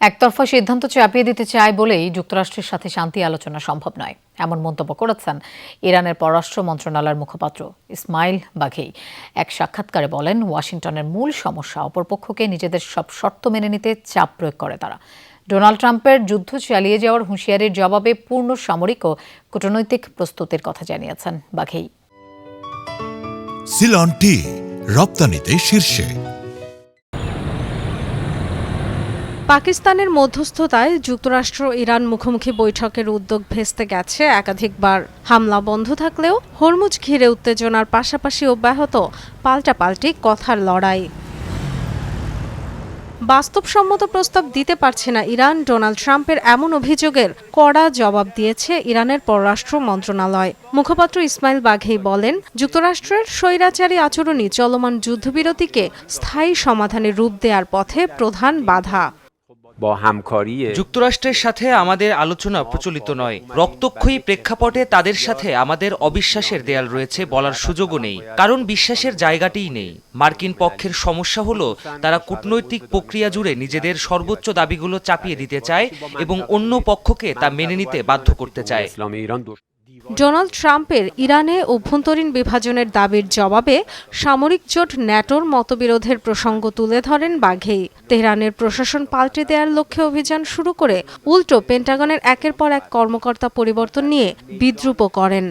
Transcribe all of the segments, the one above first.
একতরফা সিদ্ধান্ত চাপিয়ে দিতে চায় বলেই যুক্তরাষ্ট্রের সাথে শান্তি আলোচনা সম্ভব নয়, এমন মন্তব্য করেছেন ইরানের পররাষ্ট্র মন্ত্রণালয়ের মুখপাত্র ইসমাইল বাঘেই। এক সাক্ষাৎকারে বলেন, ওয়াশিংটনের মূল সমস্যা অপরপক্ষকে নিজেদের সব শর্ত মেনে নিতে চাপ প্রয়োগ করে তারা। ডোনাল্ড ট্রাম্পের যুদ্ধ চালিয়ে যাওয়ার হুঁশিয়ারির জবাবে পূর্ণ সামরিক ও কূটনৈতিক প্রস্তুতির কথা জানিয়েছেন বাঘেই। সিলন টি রপ্তানিতে শীর্ষে। পাকিস্তানের মধ্যস্থতায় যুক্তরাষ্ট্র ইরান মুখোমুখি বৈঠকের উদ্যোগ ভেস্তে গেছে একাধিকবার। হামলা বন্ধ থাকলেও হরমুজ ঘিরে উত্তেজনার পাশাপাশি অব্যাহত পাল্টাপাল্টি কথার লড়াই। বাস্তবসম্মত প্রস্তাব দিতে পারছে না ইরান। ডোনাল্ড ট্রাম্পের এমন অভিযোগের কড়া জবাব দিয়েছে ইরানের পররাষ্ট্র মন্ত্রণালয়। মুখপাত্র ইসমাইল বাঘেই বলেন, যুক্তরাষ্ট্রের স্বৈরাচারী আচরণই চলমান যুদ্ধবিরতিকে স্থায়ী সমাধানের রূপ দেওয়ার পথে প্রধান বাধা। যুক্তরাষ্ট্রের সাথে আমাদের আলোচনা প্রচলিত নয়। রক্তক্ষয়ী প্রেক্ষাপটে তাদের সাথে আমাদের অবিশ্বাসের দেয়াল রয়েছে বলার সুযোগও নেই, কারণ বিশ্বাসের জায়গাটিই নেই। মার্কিন পক্ষের সমস্যা হলো তারা কূটনৈতিক প্রক্রিয়া জুড়ে নিজেদের সর্বোচ্চ দাবিগুলো চাপিয়ে দিতে চায় এবং অন্য পক্ষকে তা মেনে নিতে বাধ্য করতে চায়। ডোনাল্ড ট্রাম্পের ইরানে অভ্যন্তরীণ বিভাজনের দাবির জবাবে সামরিক জোট ন্যাটোর মতবিরোধের প্রসঙ্গ তুলে ধরেন বাঘেই। তেহরানের প্রশাসন পাল্টে দেওয়ার লক্ষ্যে অভিযান শুরু করে উল্টো পেন্টাগনের একের পর এক কর্মকর্তা পরিবর্তন নিয়ে বিদ্রূপ করেন।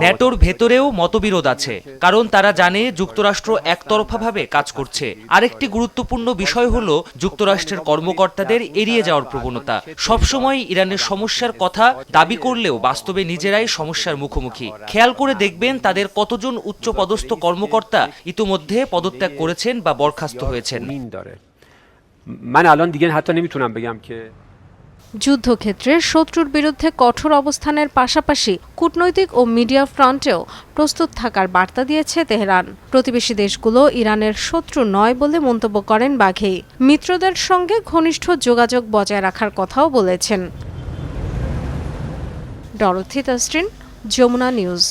ন্যাটোর ভেতরেও মতবিরোধ আছে, কারণ তারা জানে যুক্তরাষ্ট্র একতরফাভাবে কাজ করছে। আরেকটি গুরুত্বপূর্ণ বিষয় হলো যুক্তরাষ্ট্রের কর্মকর্তাদের এড়িয়ে যাওয়ার প্রবণতা। সবসময় ইরানের সমস্যার কথা দাবি করলেও বাস্তবে নিজেরাই সমস্যার মুখোমুখি। খেয়াল করে দেখবেন তাদের কতজন উচ্চপদস্থ কর্মকর্তা ইতিমধ্যে পদত্যাগ করেছেন বা বরখাস্ত হয়েছেন। যুদ্ধক্ষেত্রে শত্রুর বিরুদ্ধে কঠোর অবস্থানের পাশাপাশি কূটনৈতিক ও মিডিয়া ফ্রন্টেও প্রস্তুত থাকার বার্তা দিয়েছে তেহরান। প্রতিবেশী দেশগুলো ইরানের শত্রু নয় বলে মন্তব্য করেন বাঘেই। মিত্রদের সঙ্গে ঘনিষ্ঠ যোগাযোগ বজায় রাখার কথাও বলেছেন। Dorothy Tasrin, Jamuna news.